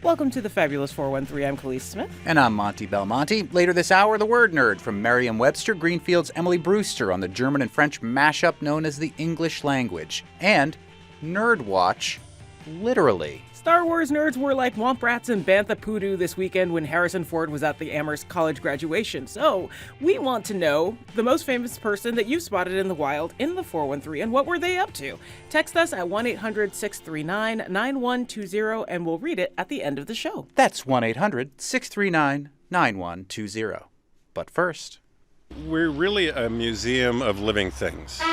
Welcome to the Fabulous 413. I'm Khalees Smith. And I'm Monty Belmonte. Later this hour, the Word Nerd from Merriam-Webster, Greenfield's Emily Brewster on the German and French mashup known as the English language. And Nerd Watch, literally. Star Wars nerds were like womp rats and bantha poodoo this weekend when Harrison Ford was at the Amherst College graduation. So, we want to know the most famous person that you've spotted in the wild in the 413 and what were they up to? Text us at 1-800-639-9120 and we'll read it at the end of the show. That's 1-800-639-9120. But first... We're really a museum of living things. We're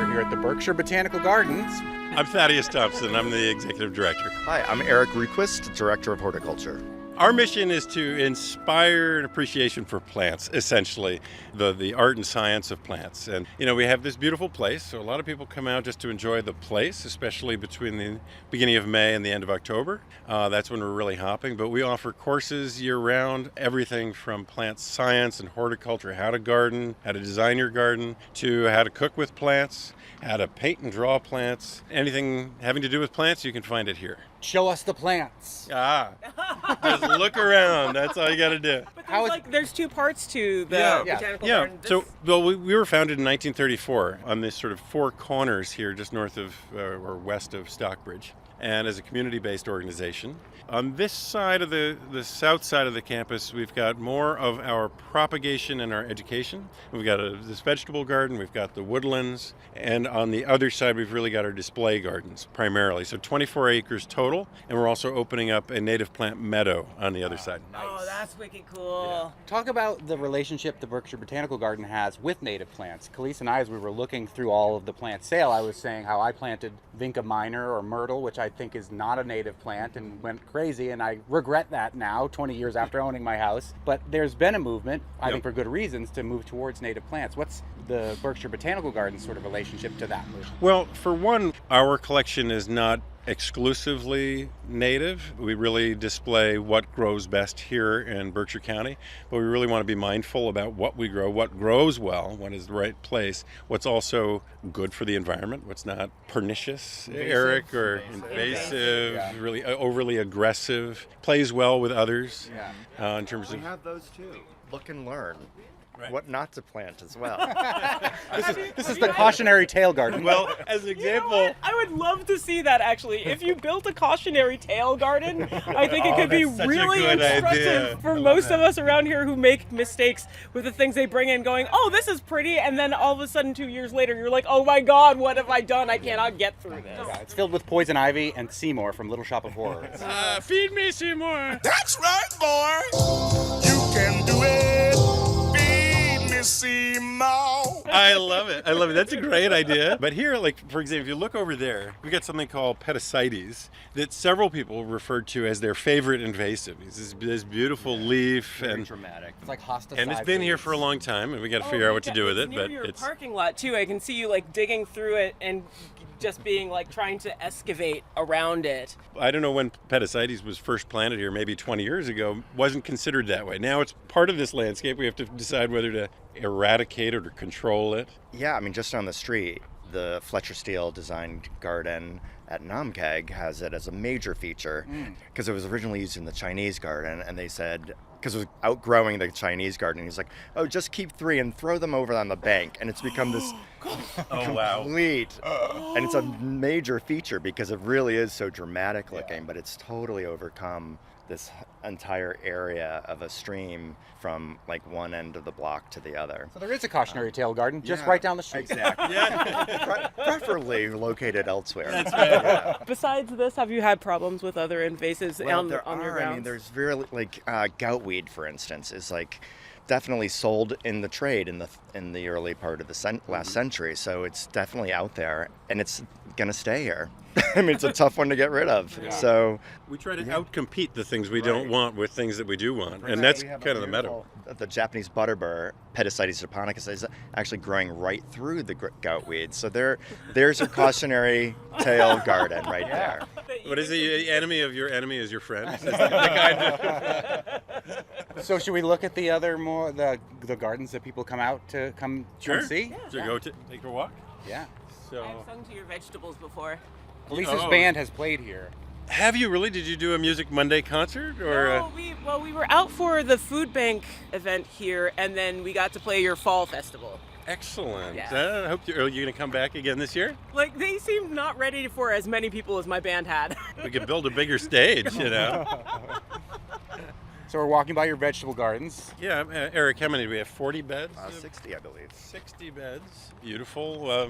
here at the Berkshire Botanical Gardens. I'm Thaddeus Thompson. I'm the executive director. Hi, I'm Eric Ruquist, director of horticulture. Our mission is to inspire an appreciation for plants, essentially, the art and science of plants. And, we have this beautiful place, so a lot of people come out just to enjoy the place, especially between the beginning of May and the end of October. That's when we're really hopping. But we offer courses year-round, everything from plant science and horticulture, how to garden, how to design your garden, to how to cook with plants, how to paint and draw plants. Anything having to do with plants, you can find it here. Show us the plants. Just look around. That's all you got to do. But there's two parts to the botanical garden. So, we were founded in 1934 on this sort of four corners here, just north of or west of Stockbridge, and as a community-based organization. On this side of the south side of the campus, we've got more of our propagation and our education. We've got this vegetable garden, we've got the woodlands, and on the other side, we've really got our display gardens primarily. So 24 acres total, and we're also opening up a native plant meadow on the other side. Nice. Oh, that's wicked cool. Yeah. Talk about the relationship the Berkshire Botanical Garden has with native plants. Khalees and I, as we were looking through all of the plant sale, I was saying how I planted Vinca minor or myrtle, which I think is not a native plant, and went crazy, and I regret that now, 20 years after owning my house. But there's been a movement, I think for good reasons, to move towards native plants. What's the Berkshire Botanical Garden sort of relationship to that movement? Well, for one, our collection is not exclusively native. We really display what grows best here in Berkshire County, but we really want to be mindful about what we grow, what grows well, what is the right place, what's also good for the environment, what's not pernicious, Eric, or invasive, really overly aggressive, plays well with others in terms of... We have those too. Look and learn. Right. What not to plant as well. This is the cautionary tale garden. Well, as an example... I would love to see that, actually. If you built a cautionary tale garden, I think it could be really instructive for most of us around here who make mistakes with the things they bring in going, oh, this is pretty, and then all of a sudden 2 years later, you're like, oh my God, what have I done? I cannot get through this. Yeah, it's filled with poison ivy and Seymour from Little Shop of Horrors. Feed me, Seymour. That's right, boy. You can do it. I love it. That's a great idea. But here, for example, if you look over there, we got something called Pedicites that several people referred to as their favorite invasive. It's this beautiful leaf very and dramatic. It's like hostile. And it's been here for a long time, and we got to figure out what to do with it. Near your parking lot too. I can see you digging through it and just being trying to excavate around it. I don't know when Pedicites was first planted here, maybe 20 years ago. Wasn't considered that way. Now it's part of this landscape. We have to decide whether to eradicate it or control it. Yeah, I mean, just on the street, the Fletcher Steele designed garden at Namkeg has it as a major feature because it was originally used in the Chinese garden, and they said, because it was outgrowing the Chinese garden, he's like, oh, just keep 3 and throw them over on the bank, and it's become this complete, and it's a major feature because it really is so dramatic looking, but it's totally overcome this entire area of a stream from one end of the block to the other. So there is a cautionary tale garden just right down the street. Exactly. Preferably located elsewhere. That's right. Yeah. Besides this, have you had problems with other invasives on your grounds? I mean, there's really goutweed, for instance, is definitely sold in the trade in the early part of the last century. So it's definitely out there, and it's gonna stay here. I mean, it's a tough one to get rid of. Yeah. So we try to outcompete the things we don't want with things that we do want, and that's kind of the meta. The Japanese butterbur, Pedicites japonicus, is actually growing right through the goutweed. So there's a cautionary tale garden right there. What is the enemy of your enemy is your friend? So should we look at the other the gardens that people come out to come see? Yeah, go take a walk. Yeah. I've sung to your vegetables before. Lisa's band has played here. Have you really? Did you do a Music Monday concert? Or No, we were out for the food bank event here, and then we got to play your fall festival. Excellent. Yeah. I hope are you going to come back again this year? Like, they seemed not ready for as many people as my band had. We could build a bigger stage, you know. So we're walking by your vegetable gardens. Yeah, Eric, how many do we have? 40 beds? 60, I believe. 60 beds. Beautiful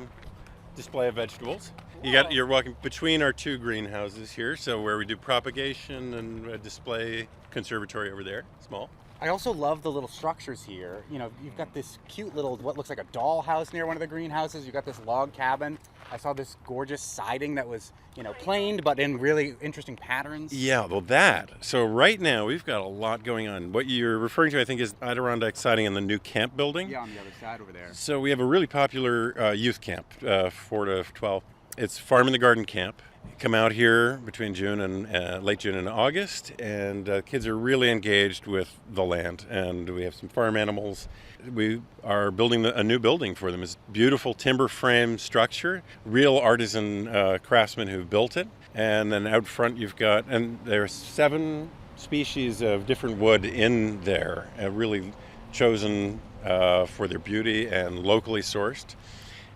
display of vegetables. You're walking between our two greenhouses here, so where we do propagation and a display conservatory over there, small. I also love the little structures here. You know, you've got this cute little, what looks like a dollhouse near one of the greenhouses. You've got this log cabin. I saw this gorgeous siding that was, you know, planed, but in really interesting patterns. Yeah, well, that. So right now, we've got a lot going on. What you're referring to, I think, is Adirondack siding in the new camp building. Yeah, on the other side over there. So we have a really popular youth camp, 4 to 12. It's Farm in the Garden Camp. Come out here between June and late June and August, and kids are really engaged with the land. And we have some farm animals. We are building a new building for them. It's a beautiful timber frame structure, real artisan craftsmen who built it. And then out front you've got, and there are 7 species of different wood in there, really chosen for their beauty and locally sourced.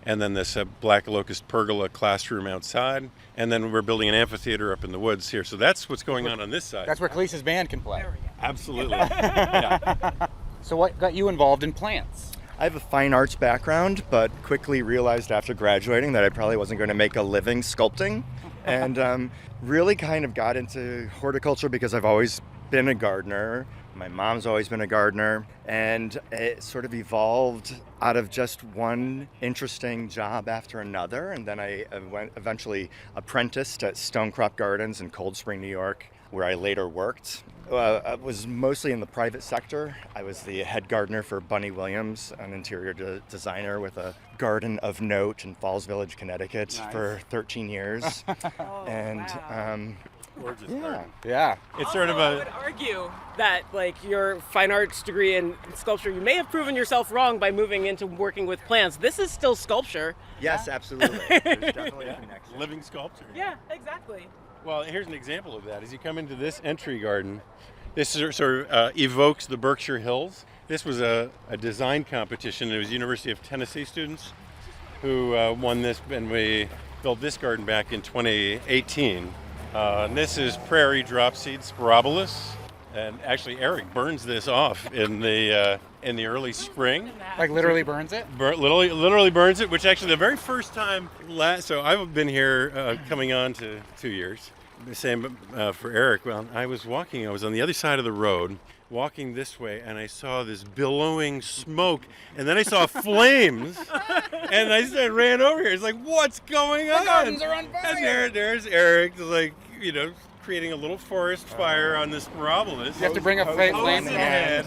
And then this black locust pergola classroom outside. And then we're building an amphitheater up in the woods here. So that's what's going on this side. That's where Khalees's band can play. Absolutely. Yeah. So what got you involved in plants? I have a fine arts background, but quickly realized after graduating that I probably wasn't going to make a living sculpting. And really kind of got into horticulture because I've always been a gardener. My mom's always been a gardener, and it sort of evolved out of just one interesting job after another. And then I went eventually apprenticed at Stonecrop Gardens in Cold Spring, New York, where I later worked. I was mostly in the private sector. I was the head gardener for Bunny Williams, an interior designer with a garden of note in Falls Village, Connecticut for 13 years. Gorgeous Yeah. garden. Yeah. It's sort of I would argue that, like, your fine arts degree in sculpture, you may have proven yourself wrong by moving into working with plants. This is still sculpture. Yes, absolutely. There's definitely a connection. living sculpture. Yeah, exactly. Well, here's an example of that. As you come into this entry garden, this sort of evokes the Berkshire Hills. This was a design competition. It was University of Tennessee students who won this, and we built this garden back in 2018. And this is prairie dropseed spirabolus, and actually Eric burns this off in the early spring. Like literally burns it? Literally burns it, which actually the very first time, so I've been here coming on to 2 years. The same for Eric. Well, I was on the other side of the road, walking this way, and I saw this billowing smoke, and then I saw flames, and I ran over here. It's like, what's going on? The gardens are on fire! And there's Eric, like, creating a little forest fire on this spirabolus. You have to bring a flame Hose in hand.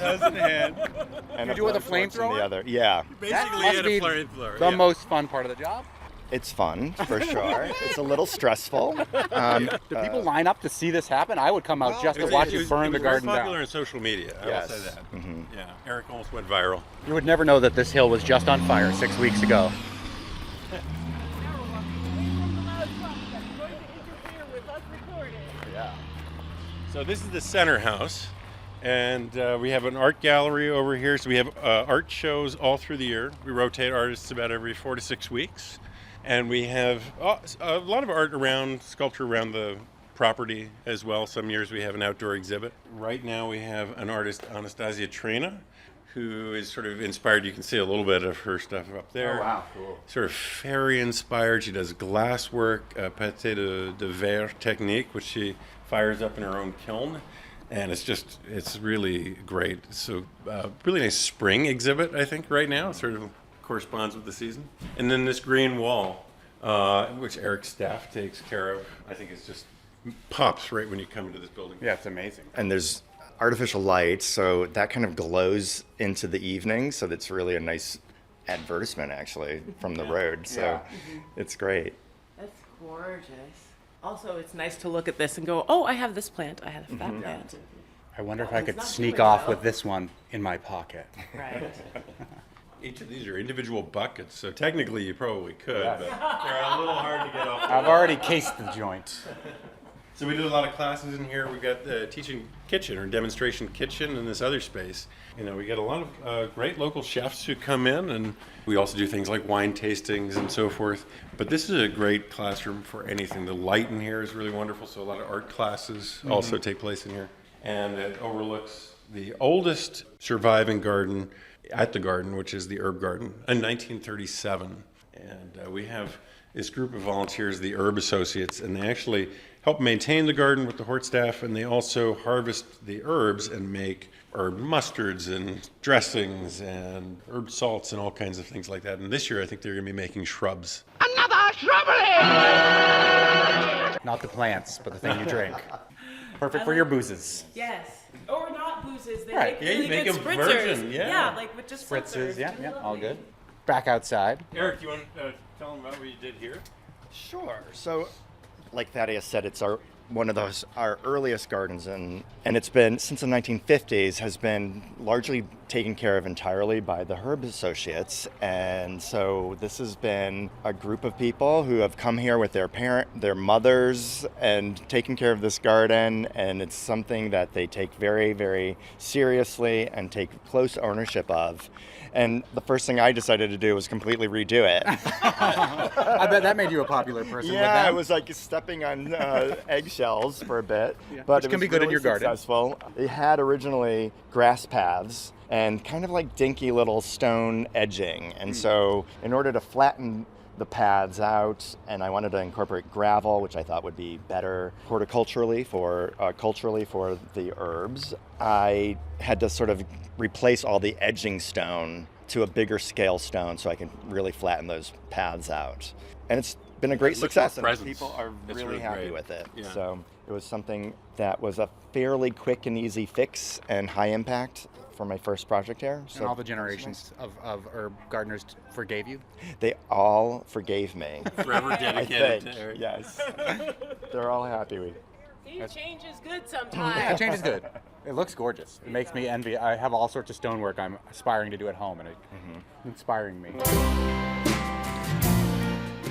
And You do it with a torch in flamethrower? the other. Yeah, Basically, must had be a flamethrower. The most fun part of the job. it's fun for sure. It's a little stressful. Do people line up to see this happen? I would come out just to watch it burn the garden It was popular down. on social media. I Yes. will say that. Mhm. Yeah, Eric almost went viral. You would never know that this hill was just on fire 6 weeks ago. So this is the center house, and we have an art gallery over here. So we have art shows all through the year. We rotate artists about every 4 to 6 weeks, and we have a lot of art around, sculpture around the property as well. Some years we have an outdoor exhibit. Right now we have an artist, Anastasia Trina, who is sort of inspired. You can see a little bit of her stuff up there. Oh, wow, cool. Sort of fairy inspired. She does glass work, pâté de verre technique, which she fires up in her own kiln. And it's really great. So really nice spring exhibit, I think, right now. It sort of corresponds with the season. And then this green wall, which Eric's staff takes care of, I think it's just pops right when you come into this building. Yeah, it's amazing. And there's artificial light, so that kind of glows into the evening, so that's really a nice advertisement actually from the road. So Yeah. it's great. That's gorgeous. Also, it's nice to look at this and go, oh, I have this plant. I have that plant. I wonder if That I one's could not sneak doing off well. with this one in my pocket. Right. Each of these are individual buckets, so technically you probably could, but they're a little hard to get off. I've already cased the joint. So we did a lot of classes in here. We've got the teaching kitchen or demonstration kitchen in this other space. You know, we get a lot of great local chefs who come in, and we also do things like wine tastings and so forth. But this is a great classroom for anything. The light in here is really wonderful, so a lot of art classes also take place in here. And it overlooks the oldest surviving garden at the garden, which is the herb garden, in 1937. And we have this group of volunteers, the herb associates, and they actually help maintain the garden with the hort staff, and they also harvest the herbs and make herb mustards and dressings and herb salts and all kinds of things like that. And this year I think they're going to be making shrubs. Another shrubbery! Not the plants, but the thing you drink. Perfect for your boozes. Yes. Or not boozes. They Right. make really you make good them spritzers. virgin, yeah. like with just Spritzes, seltzers. yeah, all Lovely. good. Back outside. Eric, you want to tell them about what you did here? Sure. So, like Thaddeus said, it's one of our earliest gardens, and it's been since the 1950s, has been largely taken care of entirely by the herb associates. And so this has been a group of people who have come here with their mothers, and taken care of this garden. And it's something that they take very, very seriously and take close ownership of. And the first thing I decided to do was completely redo it. I bet that made you a popular person with Yeah, them. I was like stepping on eggshells for a bit, but Which it can was be good in really your garden. successful. It had originally grass paths and kind of like dinky little stone edging, and so in order to flatten the paths out, and I wanted to incorporate gravel, which I thought would be better horticulturally culturally for the herbs, I had to sort of replace all the edging stone to a bigger scale stone so I can really flatten those paths out. And it's been a great It looks more success, and presence. people are It's really really happy great. with it. Yeah. So it was something that was a fairly quick and easy fix and high impact for my first project here. So And all the generations of herb gardeners forgave you? they all forgave me. Forever I dedicated think, to Eric. yes. They're all happy with it. See, change is good Yeah, sometimes. change is good. It looks gorgeous. It makes me envy. I have all sorts of stonework I'm aspiring to do at home, and it's inspiring me.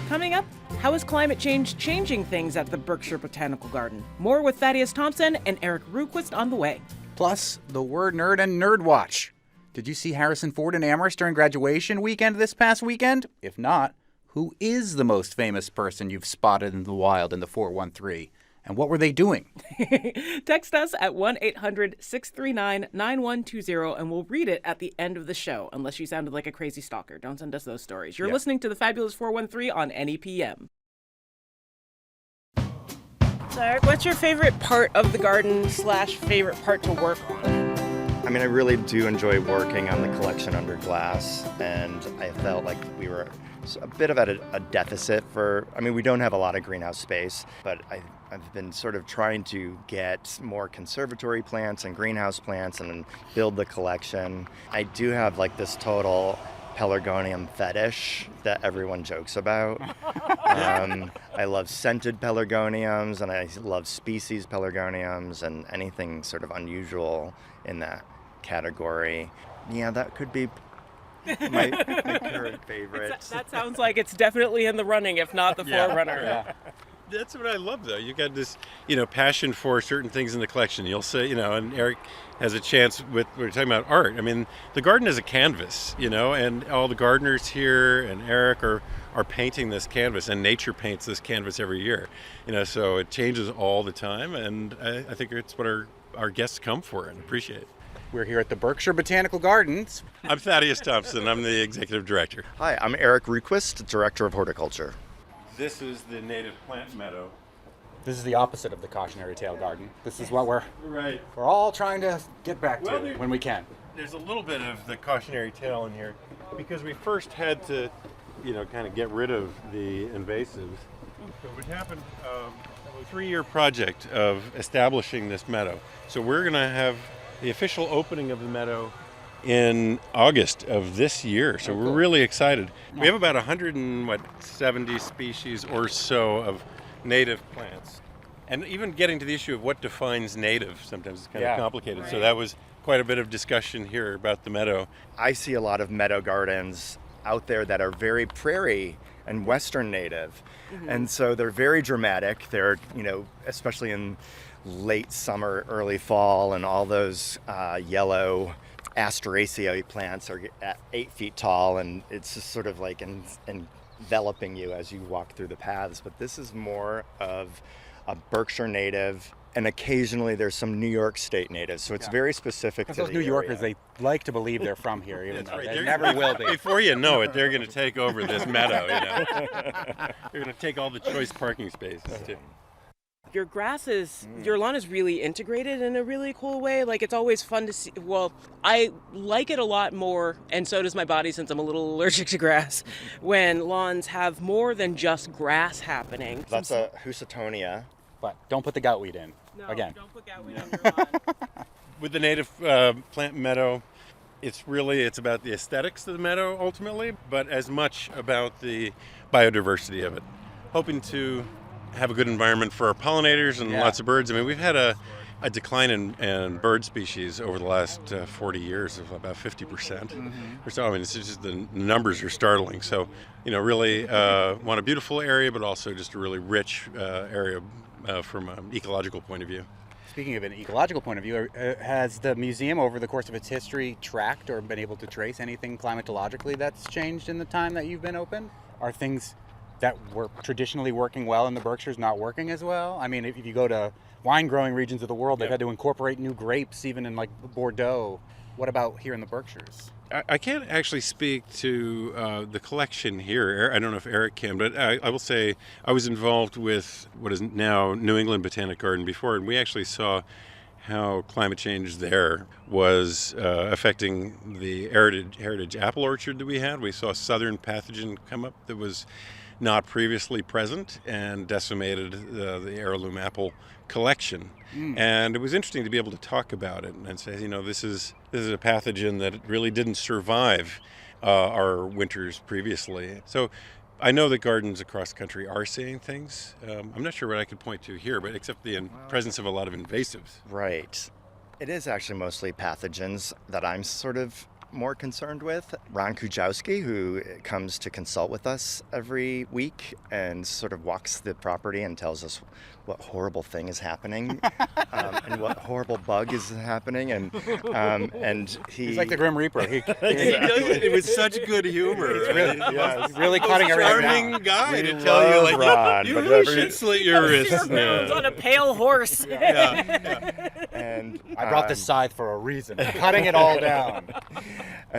Coming up, how is climate change changing things at the Berkshire Botanical Garden? More with Thaddeus Thompson and Eric Ruquist on the way. Plus, the word nerd and nerd watch. Did you see Harrison Ford in Amherst during graduation weekend this past weekend? If not, who is the most famous person you've spotted in the wild in the 413? And what were they doing? Text us at 1-800-639-9120 and we'll read it at the end of the show, unless you sounded like a crazy stalker. Don't send us those stories. You're listening to the Fabulous 413 on NEPM. So, Eric, what's your favorite part of the garden / favorite part to work on? I mean, I really do enjoy working on the collection under glass, and I felt like we were a bit of at a deficit we don't have a lot of greenhouse space, but I've been sort of trying to get more conservatory plants and greenhouse plants and build the collection. I do have like this total pelargonium fetish that everyone jokes about. I love scented pelargoniums, and I love species pelargoniums, and anything sort of unusual in that category. Yeah, that could be my current favorites. That sounds like it's definitely in the running, if not the forerunner. Yeah. That's what I love, though. You got this, passion for certain things in the collection. You'll say, and Eric has a chance with, we're talking about art. I mean, the garden is a canvas, and all the gardeners here and Eric are painting this canvas, and nature paints this canvas every year, so it changes all the time, and I think it's what our guests come for and appreciate. We're here at the Berkshire Botanical Gardens. I'm Thaddeus Thompson. I'm the executive director. Hi, I'm Eric Ruquist, director of horticulture. This is the native plant meadow. This is the opposite of the cautionary tale garden. This is what we're Right. all trying to get back to Well, there- when we can. There's a little bit of the cautionary tale in here because we first had to, kind of get rid of the invasives. So what happened, a 3-year project of establishing this meadow. So we're going to have the official opening of the meadow in August of this year. So we're really excited. We have about 170 species or so of native plants. And even getting to the issue of what defines native sometimes is kind of complicated. So that was quite a bit of discussion here about the meadow. I see a lot of meadow gardens out there that are very prairie and western native. And so they're very dramatic. They're, especially in late summer, early fall, and all those yellow Asteraceae plants are at 8 feet tall, and it's just sort of like enveloping you as you walk through the paths. But this is more of a Berkshire native, and occasionally there's some New York State natives. So it's very specific to those the New Yorkers, area. they like to believe they're from here, even That's though right. they never will be. Before you know it, they're going to take over this meadow. They're going to take all the choice parking spaces too. Your lawn is really integrated in a really cool way. Like, it's always fun to see. Well, I like it a lot more, and so does my body since I'm a little allergic to grass, when lawns have more than just grass happening. That's a Housatonia. But don't put the goutweed in. No, Again. don't put goutweed on your lawn. With the native plant meadow, it's about the aesthetics of the meadow ultimately, but as much about the biodiversity of it. Hoping to have a good environment for our pollinators and lots of birds. I mean, we've had a decline in bird species over the last 40 years of about 50% or so. I mean, it's just the numbers are startling. So, really want a beautiful area, but also just a really rich area from an ecological point of view. Speaking of an ecological point of view, has the museum over the course of its history tracked or been able to trace anything climatologically that's changed in the time that you've been open? Are things that were traditionally working well in the Berkshires not working as well? I mean, if you go to wine growing regions of the world, they've had to incorporate new grapes, even in like Bordeaux. What about here in the Berkshires? I can't actually speak to the collection here. I don't know if Eric can, but I will say I was involved with what is now New England Botanic Garden before, and we actually saw how climate change there was affecting the heritage apple orchard that we had. We saw southern pathogen come up that was not previously present and decimated the heirloom apple collection. And it was interesting to be able to talk about it and say, this is a pathogen that really didn't survive our winters previously. So I know that gardens across the country are seeing things. I'm not sure what I could point to here, but except the presence of a lot of invasives. Right. It is actually mostly pathogens that I'm sort of more concerned with. Ron Kujawski, who comes to consult with us every week and sort of walks the property and tells us what horrible thing is happening and what horrible bug is happening, and he's like the Grim Reaper. He does it with such good humor. he's really cutting everything Charming down. guy to tell you, like, Ron, you but really every- should slit your wrists. On a pale horse. And I brought this scythe for a reason. Cutting it all down.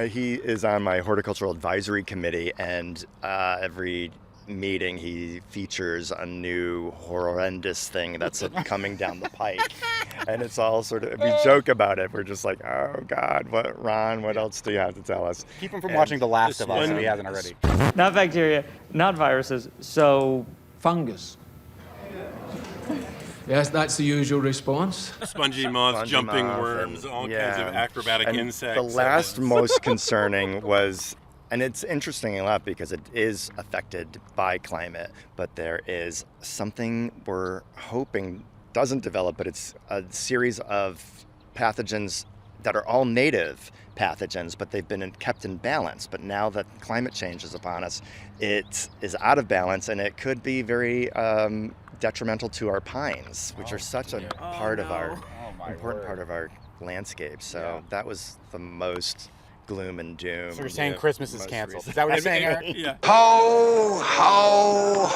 He is on my horticultural advisory committee, and every meeting he features a new horrendous thing that's coming down the pike, and it's all sort of, we joke about it. We're just like, oh God, what else do you have to tell us? Keep him from watching The Last of Us if he hasn't already. Not bacteria, not viruses, so fungus. Yes, that's the usual response. Spongy moths, Spongy jumping moth worms, and- all kinds yeah. of acrobatic And insects. The last most concerning was, and it's interesting enough because it is affected by climate, but there is something we're hoping doesn't develop, but it's a series of pathogens that are all native pathogens, but they've been kept in balance. But now that climate change is upon us, it is out of balance, and it could be very detrimental to our pines, which are such a part of our important part of our landscape. So that was the most gloom and doom. So you're saying Christmas is canceled. recent. Is that what you're saying, Eric? Yeah. Ho, ho,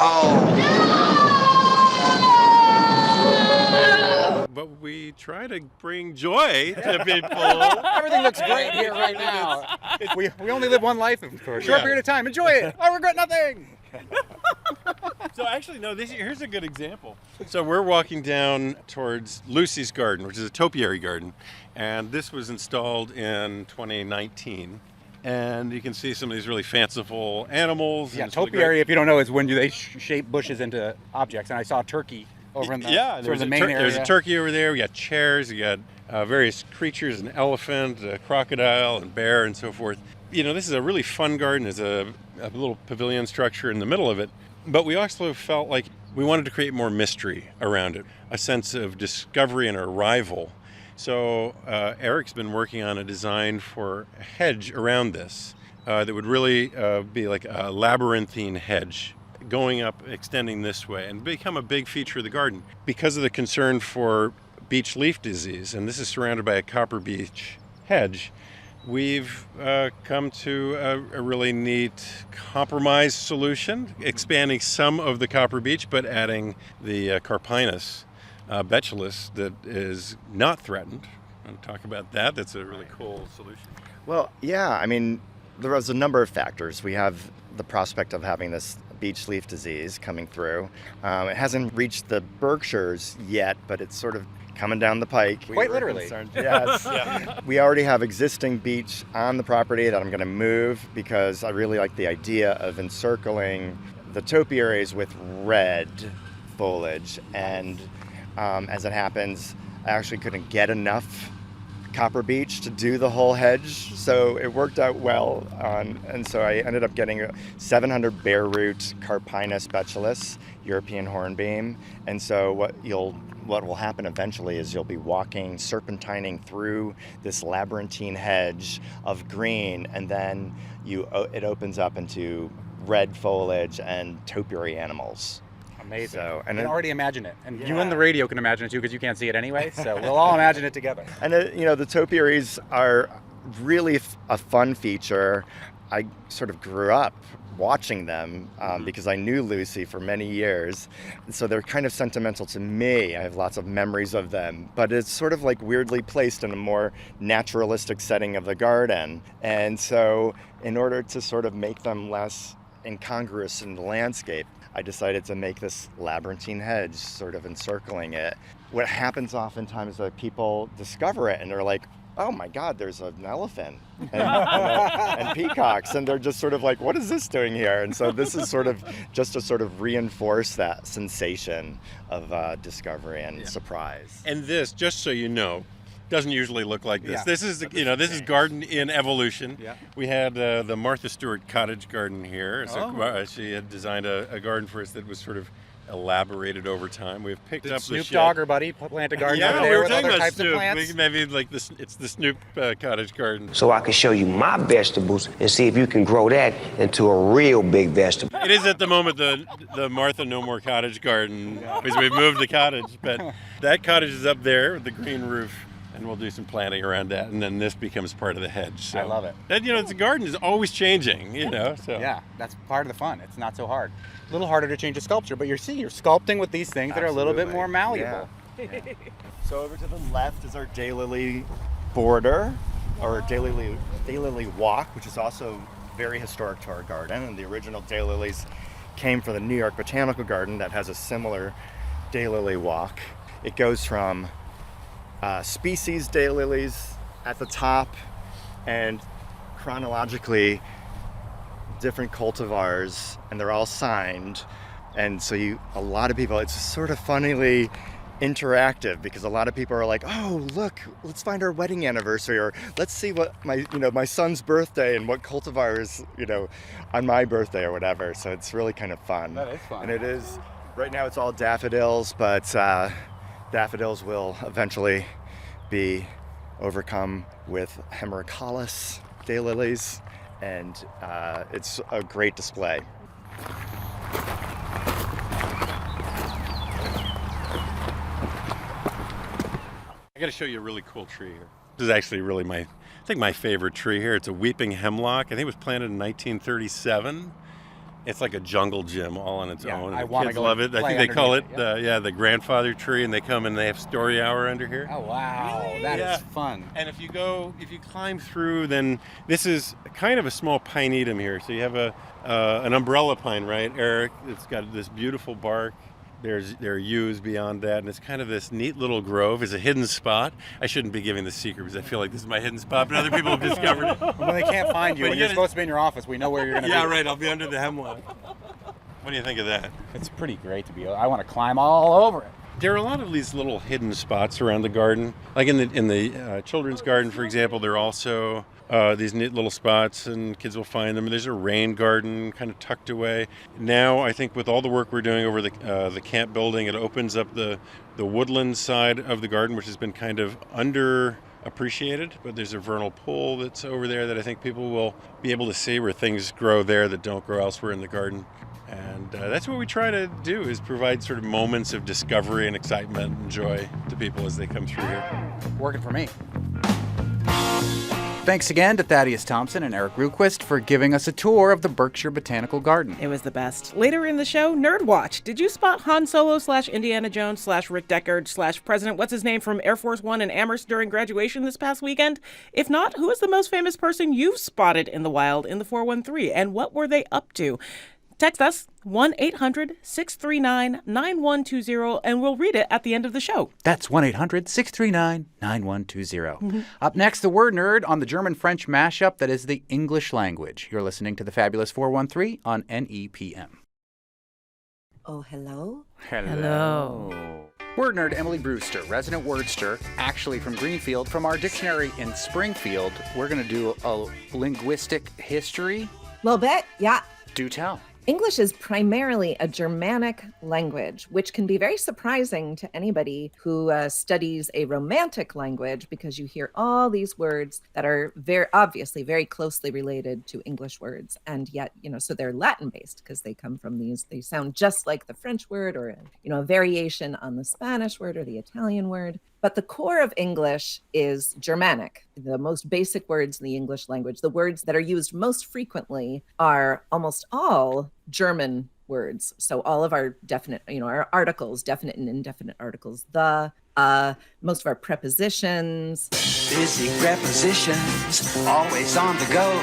ho. But we try to bring joy to people. Everything looks great here right now. We only live one life for a short period of time. Enjoy it. I regret nothing. So actually, no, here's a good example. So we're walking down towards Lucy's garden, which is a topiary garden. And this was installed in 2019. And you can see some of these really fanciful animals. Yeah, and it's really topiary, great. if you don't know, is when they shape bushes into objects. And I saw a turkey over in the sort of the main area. There's a turkey over there. We got chairs. We got various creatures, an elephant, a crocodile, and bear, and so forth. This is a really fun garden. There's a little pavilion structure in the middle of it. But we also felt like we wanted to create more mystery around it, a sense of discovery and arrival. So Eric's been working on a design for a hedge around this that would really be like a labyrinthine hedge going up, extending this way, and become a big feature of the garden. Because of the concern for beech leaf disease, and this is surrounded by a copper beech hedge, we've come to a really neat compromise solution, expanding some of the copper beech, but adding the Carpinus betulus that is not threatened. I'm going to talk about that. That's a really cool solution. Well, yeah, I mean, there was a number of factors. We have the prospect of having this beech leaf disease coming through. It hasn't reached the Berkshires yet, but it's sort of coming down the pike. Quite literally. Yes. Yeah. We already have existing beech on the property that I'm going to move because I really like the idea of encircling the topiaries with red foliage. And as it happens, I actually couldn't get enough copper beech to do the whole hedge, so it worked out well. And so I ended up getting a 700 bare root Carpinus betulus, European hornbeam. And so what will happen eventually is you'll be walking, serpentining through this labyrinthine hedge of green, and then it opens up into red foliage and topiary animals. Amazing. So, and I can already imagine it. And you and the radio can imagine it too, because you can't see it anyway. So we'll all imagine it together. And the topiaries are really a fun feature. I sort of grew up watching them because I knew Lucy for many years. And so they're kind of sentimental to me. I have lots of memories of them. But it's sort of like weirdly placed in a more naturalistic setting of the garden. And so in order to sort of make them less incongruous in the landscape, I decided to make this labyrinthine hedge, sort of encircling it. What happens oftentimes is that people discover it and they're like, oh my God, there's an elephant and peacocks. And they're just sort of like, what is this doing here? And so this is sort of just to sort of reinforce that sensation of discovery and surprise. And this, just so you know, doesn't usually look like this. Yeah. This is, this is garden in evolution. Yeah. We had the Martha Stewart cottage garden here. So she had designed a garden for us that was sort of elaborated over time. We've picked Did up Snoop the shed. Dogg or Buddy plant a garden over we there were with talking other about types of Snoop. plants? Maybe like this. It's the Snoop cottage garden. So I can show you my vegetables and see if you can grow that into a real big vegetable. It is at the moment the Martha No More Cottage Garden because we've moved the cottage, but that cottage is up there with the green roof. And we'll do some planting around that, and then this becomes part of the hedge. So. I love it. And, the garden is always changing, So. Yeah, that's part of the fun. It's not so hard. A little harder to change a sculpture, but you're sculpting with these things that are a little bit more malleable. Yeah. So over to the left is our daylily border, or daylily walk, which is also very historic to our garden. And the original daylilies came from the New York Botanical Garden that has a similar daylily walk. It goes from species daylilies at the top and chronologically different cultivars, and they're all signed. And so a lot of people, it's sort of funnily interactive because a lot of people are like, oh, look, let's find our wedding anniversary, or let's see what my son's birthday and what cultivars, on my birthday or whatever. So it's really kind of fun. That is fun. And it is, right now it's all daffodils, but daffodils will eventually be overcome with Hemerocallis daylilies, and it's a great display. I got to show you a really cool tree here. This is actually really my favorite tree here. It's a weeping hemlock. I think it was planted in 1937. It's like a jungle gym all on its own. I The want to kids go love it. I play think they call it underneath the grandfather tree, and they come and they have story hour under here. Oh wow, Really? that is Yeah. fun. And if you climb through, then this is kind of a small pinetum here. So you have an umbrella pine, right, Eric? It's got this beautiful bark. There are yews beyond that, and it's kind of this neat little grove. It's a hidden spot. I shouldn't be giving the secret because I feel like this is my hidden spot, but other people have discovered it. When they can't find you, But when you you're gotta- supposed to be in your office, we know where you're going to be. Yeah, right. I'll be under the hemlock. What do you think of that? It's pretty great to be. I want to climb all over it. There are a lot of these little hidden spots around the garden. Like in the children's garden, for example, there are also these neat little spots, and kids will find them. There's a rain garden kind of tucked away. Now, I think with all the work we're doing over the camp building, it opens up the woodland side of the garden, which has been kind of appreciated. But there's a vernal pool that's over there that I think people will be able to see, where things grow there that don't grow elsewhere in the garden. And that's what we try to do, is provide sort of moments of discovery and excitement and joy to people as they come through here. Working for me. Thanks again to Thaddeus Thompson and Eric Ruquist for giving us a tour of the Berkshire Botanical Garden. It was the best. Later in the show, Nerd Watch. Did you spot Han Solo / Indiana Jones / Rick Deckard / President What's-His-Name from Air Force One in Amherst during graduation this past weekend? If not, who is the most famous person you've spotted in the wild in the 413, and what were they up to? Text us 1-800-639-9120, and we'll read it at the end of the show. That's 1-800-639-9120. Up next, the Word Nerd on the German-French mashup that is the English language. You're listening to the Fabulous 413 on NEPM. Oh, hello? Hello. Word Nerd Emily Brewster, resident wordster, actually from Greenfield. From our dictionary in Springfield, we're going to do a linguistic history. Little bit, yeah. Do tell. English is primarily a Germanic language, which can be very surprising to anybody who studies a Romantic language, because you hear all these words that are very obviously very closely related to English words. And yet, so they're Latin based because they come from they sound just like the French word, or, a variation on the Spanish word or the Italian word. But the core of English is Germanic. The most basic words in the English language, the words that are used most frequently, are almost all German words. So all of our definite, our articles, definite and indefinite articles, most of our prepositions. Busy prepositions, always on the go.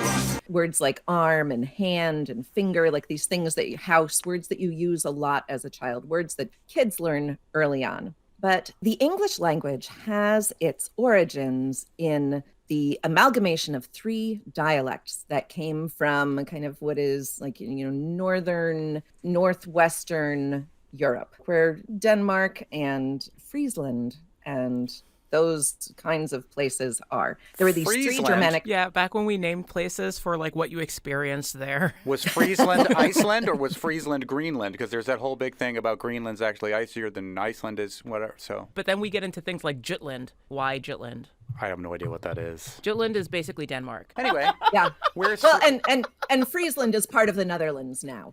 Words like arm and hand and finger, like these things house, words that you use a lot as a child, words that kids learn early on. But the English language has its origins in the amalgamation of three dialects that came from kind of what is like, northwestern Europe, where Denmark and Friesland and those kinds of places are. There were these three Germanic... Yeah, back when we named places for like what you experienced there. Was Friesland Iceland, or was Friesland Greenland? Because there's that whole big thing about Greenland's actually icier than Iceland is, whatever, so... But then we get into things like Jutland. Why Jutland? I have no idea what that is. Jutland is basically Denmark. Anyway. Yeah. And Friesland is part of the Netherlands now.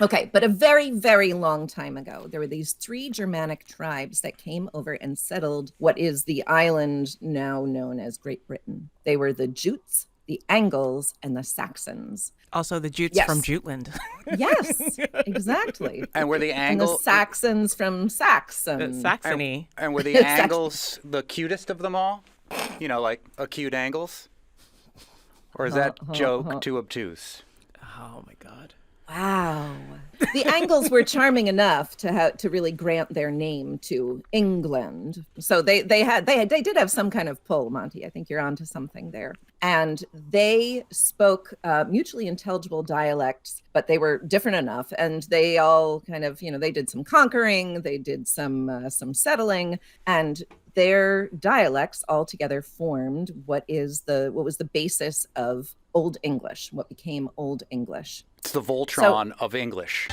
Okay, but a very, very long time ago, there were these three Germanic tribes that came over and settled what is the island now known as Great Britain. They were the Jutes, the Angles, and the Saxons. Also the Jutes from Jutland. Yes, exactly. And were the Angles... And the Saxons from Saxon. Saxony. And were the Angles the cutest of them all? Like acute angles? Or is that joke too obtuse? Oh, my God. Wow. The Angles were charming enough to really grant their name to England. So they did have some kind of pull, Monty. I think you're onto something there. And they spoke mutually intelligible dialects, but they were different enough. And they all kind of, they did some conquering, they did some settling, and their dialects all together formed what was the basis of Old English, what became Old English. It's the Voltron of English.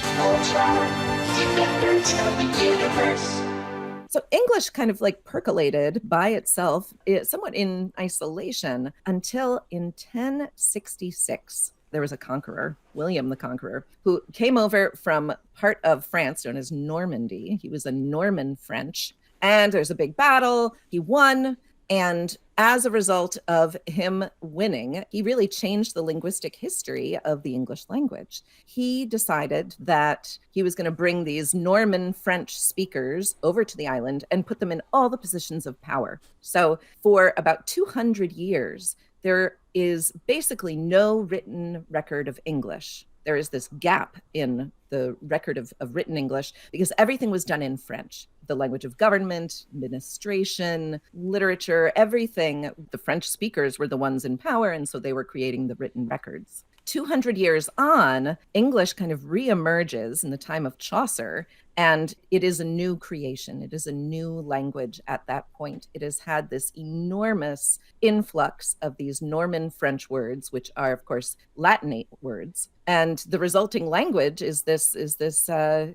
So English kind of like percolated by itself, somewhat in isolation, until in 1066. There was a conqueror, William the Conqueror, who came over from part of France known as Normandy. He was a Norman French. And there's a big battle. He won. And as a result of him winning, he really changed the linguistic history of the English language. He decided that he was going to bring these Norman French speakers over to the island and put them in all the positions of power. So for about 200 years, there is basically no written record of English. There is this gap in the record of written English because everything was done in French. The language of government, administration, literature, everything. The French speakers were the ones in power, and so they were creating the written records. 200 years on, English kind of reemerges in the time of Chaucer, and it is a new creation. It is a new language at that point. It has had this enormous influx of these Norman French words, which are, of course, Latinate words. And the resulting language is this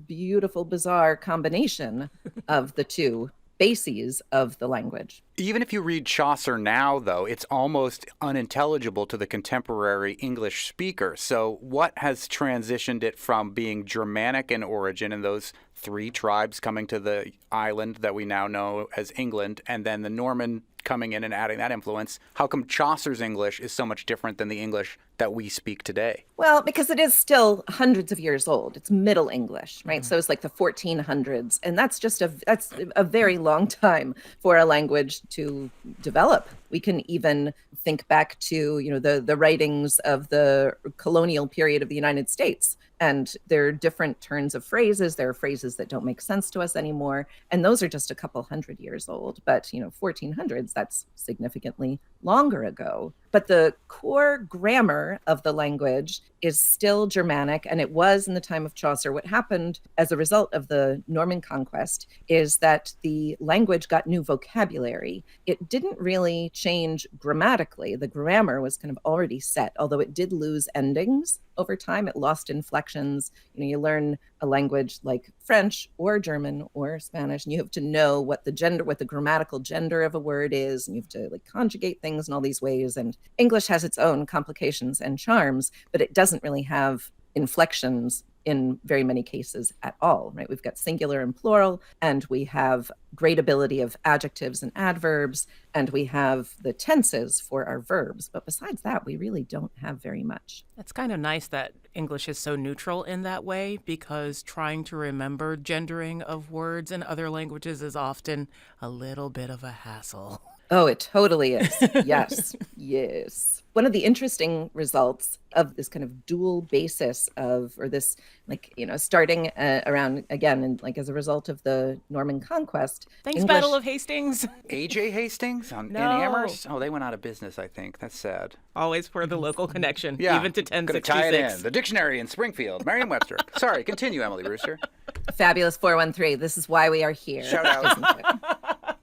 beautiful, bizarre combination of the two. bases of the language. Even if you read Chaucer now, though, it's almost unintelligible to the contemporary English speaker. So what has transitioned it from being Germanic in origin and those 3 tribes coming to the island that we now know as England, and then the Norman coming in and adding that influence? How come Chaucer's English is so much different than the English that we speak today? Well, because it is still hundreds of years old. It's Middle English, right? So it's like the 1400s, and that's a very long time for a language to develop. We can even think back to, the writings of the colonial period of the United States. And there are different turns of phrases. There are phrases that don't make sense to us anymore. And those are just a couple hundred years old. But, 1400s, that's significantly longer ago. But the core grammar of the language is still Germanic, and it was in the time of Chaucer. What happened as a result of the Norman conquest is that the language got new vocabulary. It didn't really change grammatically. The grammar was kind of already set, although it did lose endings over time. It lost inflections. You learn a language like French or German or Spanish, and you have to know what the grammatical gender of a word is, and you have to conjugate things in all these ways. And English has its own complications and charms, but it doesn't really have inflections in very many cases at all, right? We've got singular and plural, and we have great ability of adjectives and adverbs, and we have the tenses for our verbs. But besides that, we really don't have very much. It's kind of nice that English is so neutral in that way, because trying to remember gendering of words in other languages is often a little bit of a hassle. Oh, it totally is. Yes. Yes. One of the interesting results of this kind of dual basis starting around, again, and as a result of the Norman conquest. Thanks, Battle of Hastings. A.J. Hastings in Amherst? Oh, they went out of business, I think. That's sad. Always for the local connection, yeah, even to 1066. Tie it in. The dictionary in Springfield, Merriam-Webster. Sorry, continue, Emily Brewster. Fabulous 413. This is why we are here. Shout out.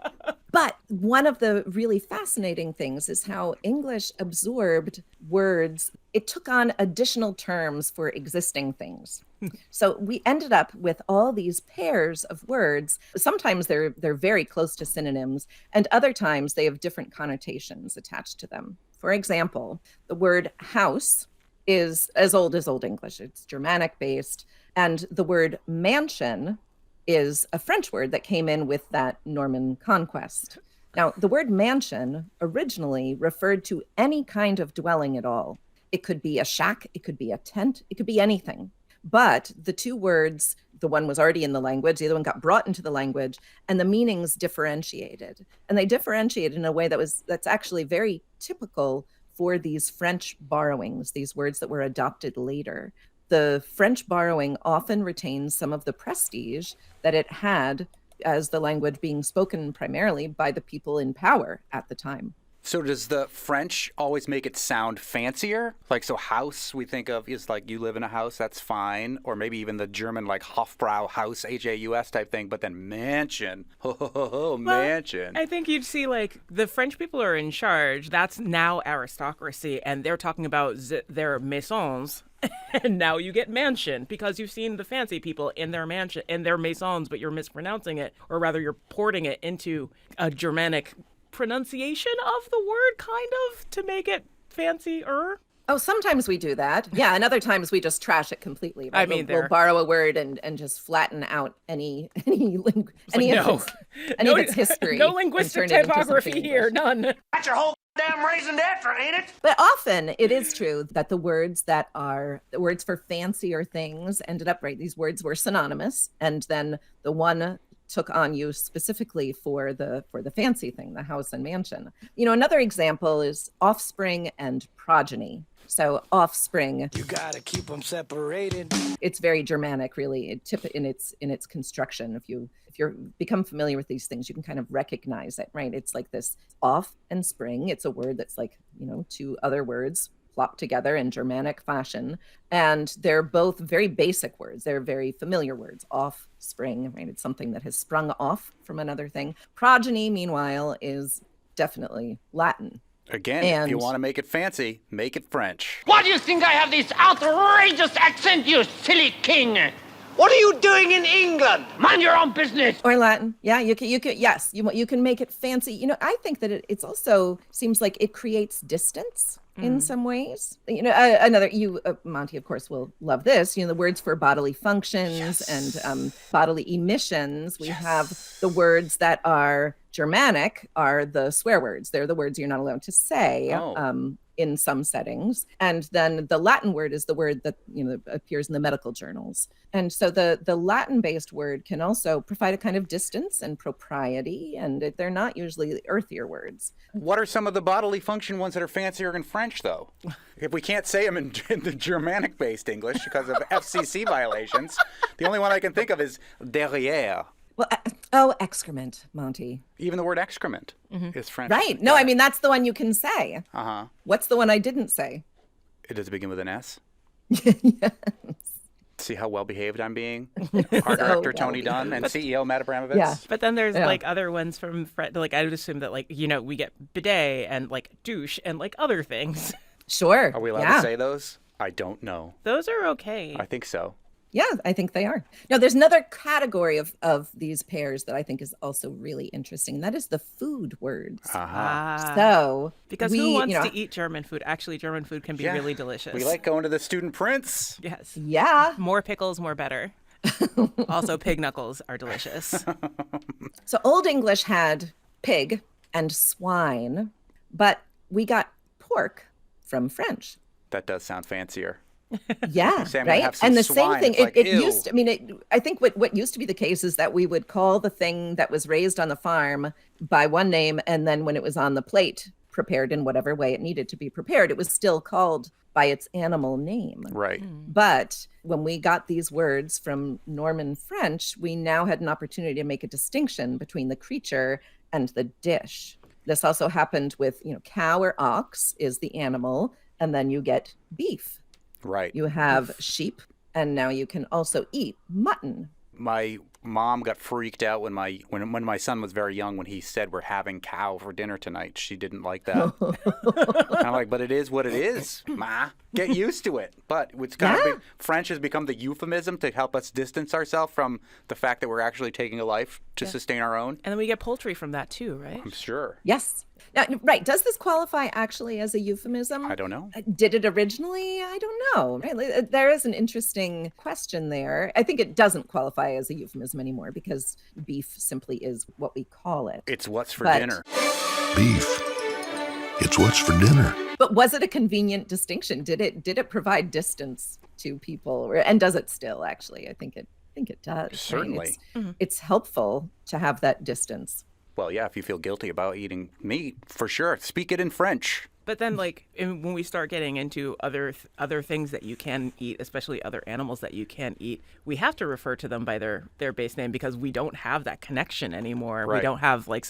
But one of the really fascinating things is how English absorbed words. It took on additional terms for existing things. So we ended up with all these pairs of words. Sometimes they're very close to synonyms, and other times they have different connotations attached to them. For example, the word house is as old as Old English. It's Germanic based. And the word mansion is a French word that came in with that Norman conquest. Now, the word mansion originally referred to any kind of dwelling at all. It could be a shack, it could be a tent, it could be anything. But the two words, the one was already in the language, the other one got brought into the language, and the meanings differentiated. And they differentiated in a way that's actually very typical for these French borrowings, these words that were adopted later. The French borrowing often retains some of the prestige that it had as the language being spoken primarily by the people in power at the time. So does the French always make it sound fancier? So house we think of is you live in a house, that's fine. Or maybe even the German Hofbrau house, H-A-U-S type thing. But then mansion, mansion. I think you'd see the French people are in charge. That's now aristocracy. And they're talking about their maisons. And now you get mansion because you've seen the fancy people in their mansion, in their maisons, but you're mispronouncing it, or rather you're porting it into a Germanic pronunciation of the word, kind of, to make it fancier. Oh, sometimes we do that. Yeah, and other times we just trash it completely. Right? We'll borrow a word and just flatten out any of its history. No linguistic typography here, none. That's your whole damn raison d'etre, ain't it? But often it is true that the words that are the words for fancier things ended up right. These words were synonymous, and then the one took on use specifically for the fancy thing, the house and mansion. Another example is offspring and progeny. So offspring, you gotta keep them separated. It's very Germanic, really, in its construction. If you become familiar with these things, you can kind of recognize it, right? It's like this off and spring. It's a word that's two other words plopped together in Germanic fashion. And they're both very basic words. They're very familiar words. Offspring, right? It's something that has sprung off from another thing. Progeny, meanwhile, is definitely Latin. Again, if you want to make it fancy, make it French. Why do you think I have this outrageous accent, you silly king? What are you doing in England? Mind your own business. Or Latin. Yeah, you can, yes, you can make it fancy. You know, I think that it's also seems like it creates distance in some ways. You know, Monty, of course, will love this. You know, the words for bodily functions and bodily emissions. We have the words that are Germanic are the swear words. They're the words you're not allowed to say. In some settings. And then the Latin word is the word that, you know, appears in the medical journals. And so the Latin-based word can also provide a kind of distance and propriety, and they're not usually earthier words. What are some of the bodily function ones that are fancier in French, though? If we can't say them in the Germanic-based English because of FCC violations, the only one I can think of is derrière. Well, excrement, Monty. Even the word excrement is French. Right. No, I mean, that's the one you can say. Uh-huh. What's the one I didn't say? It does begin with an S? Yes. See how well-behaved I'm being? Art director Tony Dunn and CEO Matt Abramovitz. Yeah. But then there's like other ones from, like, I would assume that, like, you know, we get bidet and like douche and like other things. Sure. Are we allowed to say those? I don't know. Those are okay. I think so. Yeah, I think they are. Now, there's another category of these pairs that I think is also really interesting. And that is the food words. So, because who wants to eat German food? Actually, German food can be really delicious. We like going to the Student Prince. Yes. Yeah. More pickles, more better. Also, pig knuckles are delicious. So Old English had pig and swine, but we got pork from French. That does sound fancier. Yeah, right. And the same thing, it used to, I mean, I think what used to be the case is that we would call the thing that was raised on the farm by one name, and then when it was on the plate, prepared in whatever way it needed to be prepared, it was still called by its animal name. Right. But when we got these words from Norman French, we now had an opportunity to make a distinction between the creature and the dish. This also happened with, you know, cow or ox is the animal, and then you get beef. Right. You have sheep, and now you can also eat mutton. My mom got freaked out when my son was very young when he said we're having cow for dinner tonight. She didn't like that. I'm like, but it is what it is, Ma. Get used to it. But it's kind of French has become the euphemism to help us distance ourselves from the fact that we're actually taking a life to sustain our own. And then we get poultry from that too, right? I'm sure. Yes. Now, right. Does this qualify actually as a euphemism? I don't know. Did it originally? I don't know. Right? There is an interesting question there. I think it doesn't qualify as a euphemism anymore because beef simply is what we call it. It's what's for dinner. Beef. It's what's for dinner. But was it a convenient distinction? Did it provide distance to people, and does it still? Actually, I think it does. Certainly, right? It's helpful to have that distance. Well, yeah, if you feel guilty about eating meat, for sure, speak it in French. But then, like, when we start getting into other things that you can eat, especially other animals that you can eat, we have to refer to them by their base name because we don't have that connection anymore. Right. We don't have, like,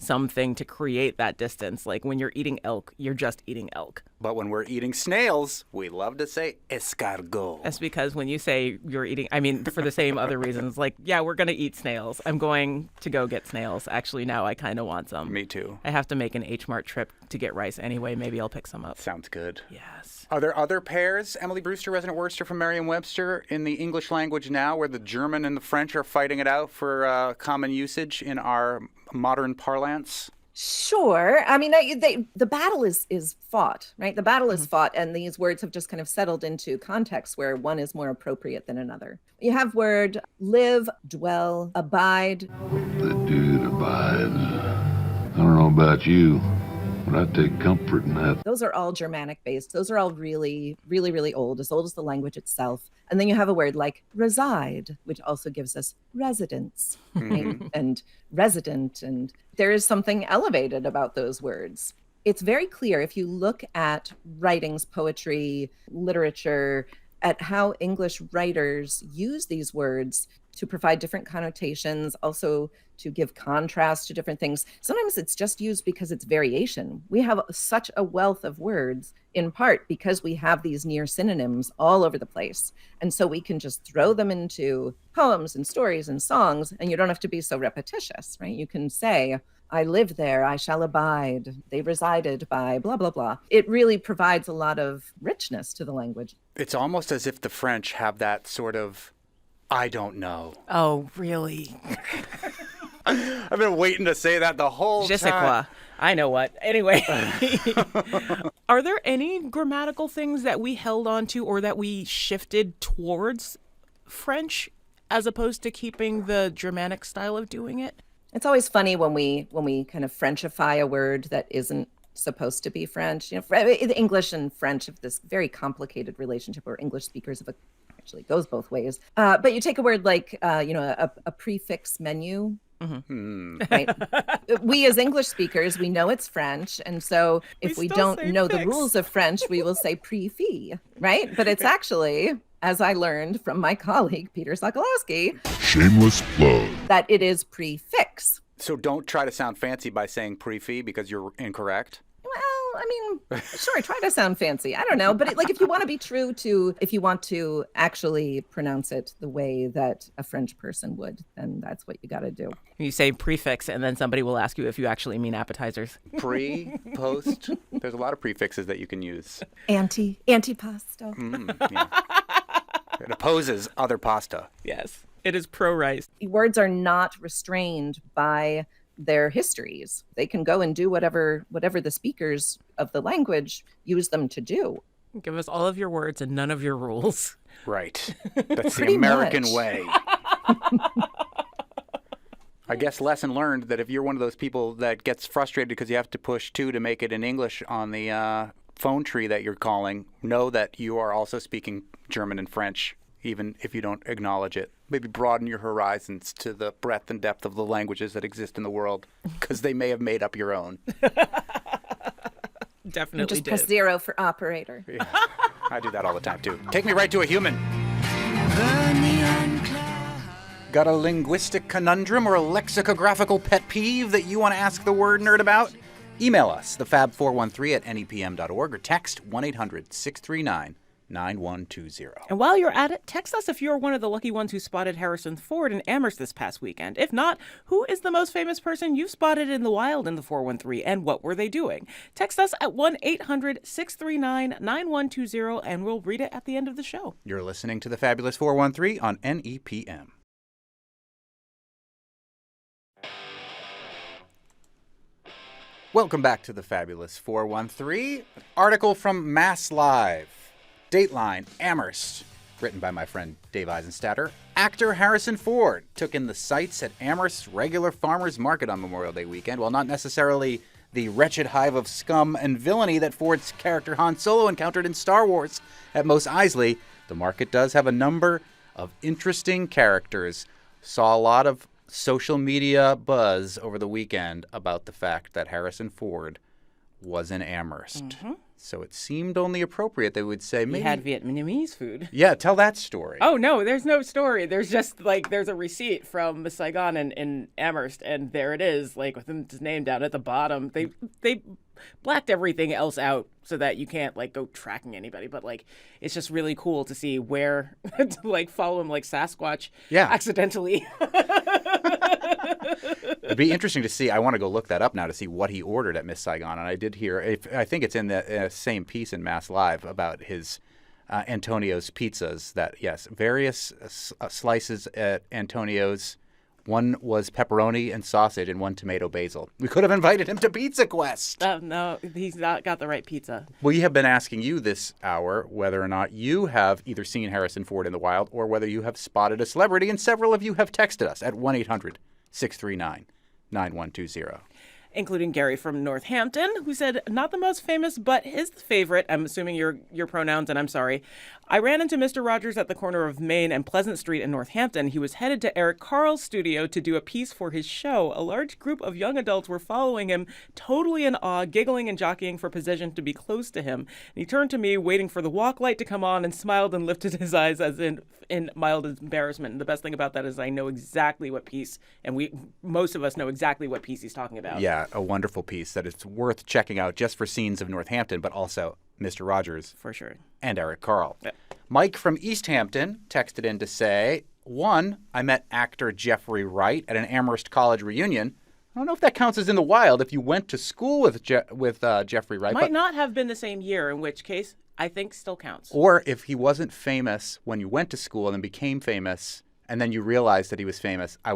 something to create that distance. Like, when you're eating elk, you're just eating elk. But when we're eating snails, we love to say escargot. That's because when you say you're eating, I mean, for the same other reasons, like, yeah, we're going to eat snails. I'm going to go get snails. Actually, now I kind of want some. Me too. I have to make an H-Mart trip to get rice anyway. Maybe I'll pick some up. Sounds good. Yes. Are there other pairs, Emily Brewster, resident wordster from Merriam-Webster, in the English language now where the German and the French are fighting it out for common usage in our modern parlance? Sure. I mean, the battle is fought, right? The battle is fought, and these words have just kind of settled into contexts where one is more appropriate than another. You have word live, dwell, abide. The dude abides. I don't know about you, but I take comfort in that. Those are all Germanic based. Those are all really, really, really old as the language itself. And then you have a word like reside, which also gives us residence, right? And resident. And there is something elevated about those words. It's very clear if you look at writings, poetry, literature, at how English writers use these words to provide different connotations, also to give contrast to different things. Sometimes it's just used because it's variation. We have such a wealth of words, in part because we have these near synonyms all over the place. And so we can just throw them into poems and stories and songs, and you don't have to be so repetitious, right? You can say, I live there, I shall abide, they resided by blah, blah, blah. It really provides a lot of richness to the language. It's almost as if the French have that sort of I don't know. Oh, really? I've been waiting to say that the whole Je sais time. quoi. I know what. Anyway, are there any grammatical things that we held on to or that we shifted towards French as opposed to keeping the Germanic style of doing it? It's always funny when we kind of Frenchify a word that isn't supposed to be French. English and French have this very complicated relationship where English speakers have actually goes both ways. But you take a word like a prefix menu. Mm-hmm. Right? We as English speakers, we know it's French, and so if we don't know the rules of French, we will say prefix, right? But it's actually, as I learned from my colleague Peter Sokolowski, Shameless plug. that it is prefix. So don't try to sound fancy by saying prefix because you're incorrect. Well, I mean, sure, try to sound fancy. I don't know. But if you want to be true to, if you want to actually pronounce it the way that a French person would, then that's what you got to do. You say prefix, and then somebody will ask you if you actually mean appetizers. Pre, post. There's a lot of prefixes that you can use. Antipasto. Yeah. It opposes other pasta. Yes, it is pro-rice. Words are not restrained by their histories. They can go and do whatever the speakers of the language use them to do. Give us all of your words and none of your rules. Right. That's the Pretty American much. way. I guess lesson learned that if you're one of those people that gets frustrated because you have to push 2 to make it in English on the phone tree that you're calling, know that you are also speaking German and French, even if you don't acknowledge it. Maybe broaden your horizons to the breadth and depth of the languages that exist in the world, because they may have made up your own. Definitely And just did. press 0 for operator. Yeah, I do that all the time, too. Take me right to a human. Got a linguistic conundrum or a lexicographical pet peeve that you want to ask the word nerd about? Email us, thefab413@nepm.org, or text 1-800-639-9120. And while you're at it, text us if you're one of the lucky ones who spotted Harrison Ford in Amherst this past weekend. If not, who is the most famous person you've spotted in the wild in the 413, and what were they doing? Text us at 1-800-639-9120, and we'll read it at the end of the show. You're listening to the Fabulous 413 on NEPM. Welcome back to the Fabulous 413. Article from Mass Live. Dateline, Amherst. Written by my friend Dave Eisenstatter. Actor Harrison Ford took in the sights at Amherst's regular farmers market on Memorial Day weekend. While not necessarily the wretched hive of scum and villainy that Ford's character Han Solo encountered in Star Wars at Mos Eisley, the market does have a number of interesting characters. Saw a lot of social media buzz over the weekend about the fact that Harrison Ford was in Amherst. Mm-hmm. So it seemed only appropriate they would say, maybe... He had Vietnamese food. Yeah, tell that story. Oh, no, there's no story. There's just, there's a receipt from Saigon in Amherst, and there it is, with his name down at the bottom. They blacked everything else out so that you can't, go tracking anybody. But, it's just really cool to see where, to, follow him like Sasquatch accidentally. It'd be interesting to see. I want to go look that up now to see what he ordered at Miss Saigon. And I did hear, I think it's in the same piece in Mass Live about his Antonio's pizzas that, yes, various slices at Antonio's. One was pepperoni and sausage and one tomato basil. We could have invited him to Pizza Quest. No, he's not got the right pizza. We have been asking you this hour whether or not you have either seen Harrison Ford in the wild or whether you have spotted a celebrity, and several of you have texted us at 1-800-639-9120. Including Gary from Northampton, who said, not the most famous, but his favorite. I'm assuming your pronouns, and I'm sorry. I ran into Mr. Rogers at the corner of Main and Pleasant Street in Northampton. He was headed to Eric Carl's studio to do a piece for his show. A large group of young adults were following him, totally in awe, giggling and jockeying for position to be close to him. And he turned to me, waiting for the walk light to come on, and smiled and lifted his eyes as in mild embarrassment. And the best thing about that is I know exactly what piece, and most of us know exactly what piece he's talking about. Yeah, a wonderful piece that it's worth checking out just for scenes of Northampton, but also Mr. Rogers. For sure. And Eric Carl. Yeah. Mike from East Hampton texted in to say, 1, I met actor Jeffrey Wright at an Amherst College reunion. I don't know if that counts as in the wild if you went to school with Jeffrey Wright. Might not have been the same year, in which case I think still counts. Or if he wasn't famous when you went to school and then became famous and then you realize that he was famous, I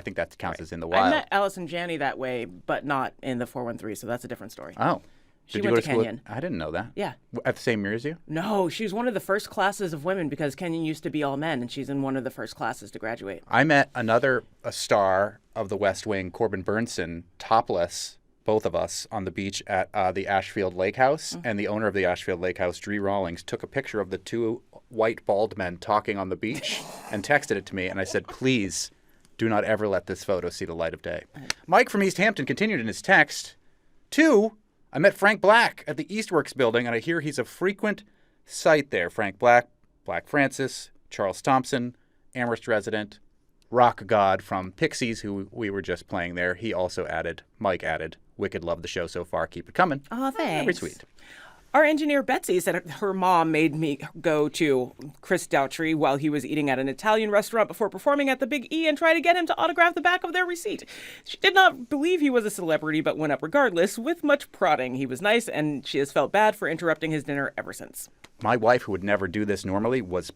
think that counts as in the wild. I met Allison Janney that way, but not in the 413, so that's a different story. Oh. She Did you went go to school Kenyon. I didn't know that. Yeah. At the same year as you? No, she was one of the first classes of women because Kenyon used to be all men, and she's in one of the first classes to graduate. I met a star of the West Wing, Corbin Burnson, topless, both of us, on the beach at the Ashfield Lake House. And the owner of the Ashfield Lake House, Dree Rawlings, took a picture of the two white bald men talking on the beach and texted it to me. And I said, please do not ever let this photo see the light of day. Mike from East Hampton continued in his text. 2, I met Frank Black at the Eastworks building, and I hear he's a frequent sight there. Frank Black, Black Francis, Charles Thompson, Amherst resident, rock god from Pixies, who we were just playing there. He also added, Mike added, wicked love the show so far. Keep it coming. Oh, thanks. Very sweet. Our engineer Betsy said her mom made me go to Chris Daughtry while he was eating at an Italian restaurant before performing at the Big E and try to get him to autograph the back of their receipt. She did not believe he was a celebrity, but went up regardless with much prodding. He was nice, and she has felt bad for interrupting his dinner ever since. My wife, who would never do this normally, was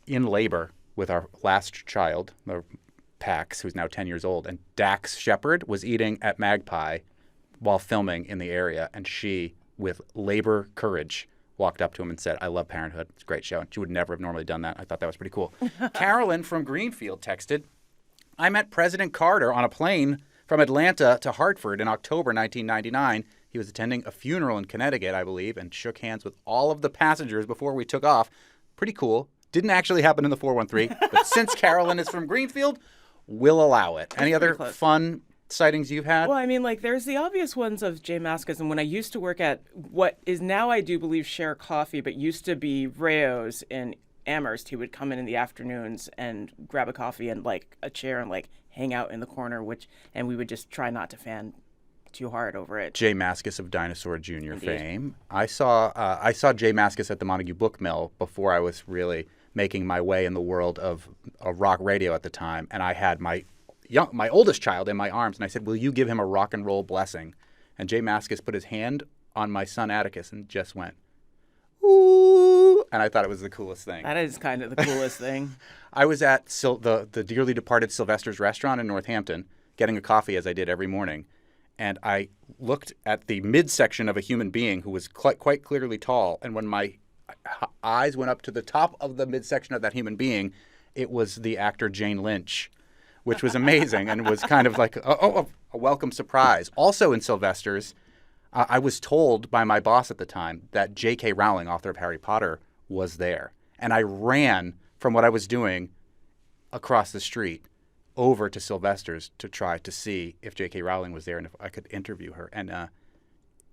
in labor with our last child, Pax, who's now 10 years old, and Dax Shepard was eating at Magpie while filming in the area, and she, with labor courage, walked up to him and said, I love Parenthood. It's a great show. And she would never have normally done that. I thought that was pretty cool. Carolyn from Greenfield texted, I met President Carter on a plane from Atlanta to Hartford in October 1999. He was attending a funeral in Connecticut, I believe, and shook hands with all of the passengers before we took off. Pretty cool. Didn't actually happen in the 413, but since Carolyn is from Greenfield, we'll allow it. Any other fun sightings you've had? Well, I mean, like, there's the obvious ones of J. Mascis, and when I used to work at what is now, I do believe, Share Coffee, but used to be Rayo's in Amherst, he would come in the afternoons and grab a coffee and, like, a chair and, like, hang out in the corner, and we would just try not to fan too hard over it. J. Mascis of Dinosaur Jr. Indeed. Fame. I saw J. Mascis at the Montague Book Mill before I was really making my way in the world of rock radio at the time, and I had my oldest child in my arms, and I said, will you give him a rock and roll blessing? And J. Mascis put his hand on my son Atticus and just went, ooh, and I thought it was the coolest thing. That is kind of the coolest thing. I was at the dearly departed Sylvester's restaurant in Northampton getting a coffee, as I did every morning, and I looked at the midsection of a human being who was quite clearly tall, and when my eyes went up to the top of the midsection of that human being, it was the actor Jane Lynch, which was amazing and was kind of like a welcome surprise. Also in Sylvester's, I was told by my boss at the time that J.K. Rowling, author of Harry Potter, was there. And I ran from what I was doing across the street over to Sylvester's to try to see if J.K. Rowling was there and if I could interview her. And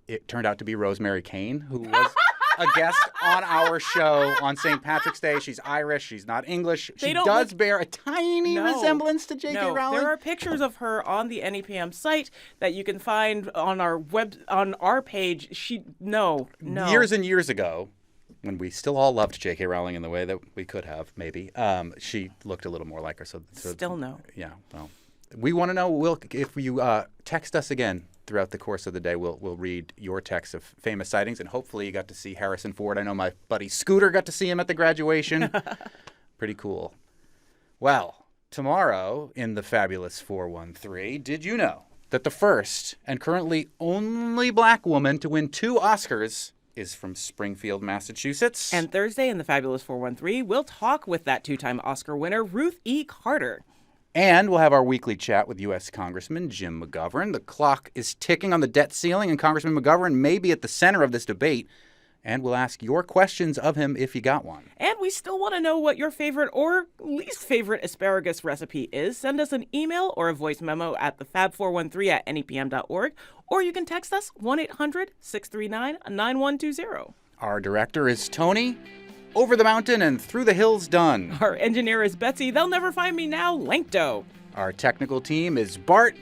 it turned out to be Rosemary Kane, who was a guest on our show on St. Patrick's Day. She's Irish. She's not English. She does bear a tiny resemblance to J.K. Rowling. There are pictures of her on the NEPM site that you can find on our page. No. Years and years ago, when we still all loved J.K. Rowling in the way that we could have, maybe, she looked a little more like her. So still no. Yeah. Well, we want to know. If you text us again throughout the course of the day, we'll read your texts of famous sightings, and hopefully you got to see Harrison Ford. I know my buddy Scooter got to see him at the graduation. Pretty cool. Well, tomorrow in the fabulous 413, did you know that the first and currently only black woman to win 2 Oscars is from Springfield, Massachusetts? And Thursday in the fabulous 413, we'll talk with that 2-time Oscar winner, Ruth E. Carter. And we'll have our weekly chat with U.S. Congressman Jim McGovern. The clock is ticking on the debt ceiling, and Congressman McGovern may be at the center of this debate. And we'll ask your questions of him if you got one. And we still want to know what your favorite or least favorite asparagus recipe is. Send us an email or a voice memo at thefab413@nepm.org, or you can text us 1-800-639-9120. Our director is Tony. Over the mountain and through the hills done. Our engineer is Betsy. They'll never find me now, Lankto. Our technical team is Bart.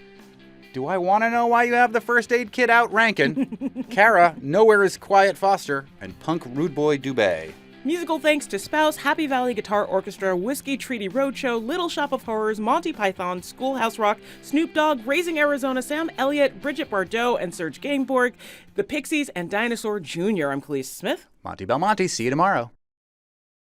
Do I want to know why you have the first aid kit out rankin'? Kara, Nowhere is Quiet Foster, and Punk Rude Boy Dubé. Musical thanks to Spouse, Happy Valley Guitar Orchestra, Whiskey Treaty Roadshow, Little Shop of Horrors, Monty Python, Schoolhouse Rock, Snoop Dogg, Raising Arizona, Sam Elliott, Bridget Bardot, and Serge Gainsbourg, The Pixies, and Dinosaur Jr. I'm Khalees Smith. Monty Belmonte. See you tomorrow.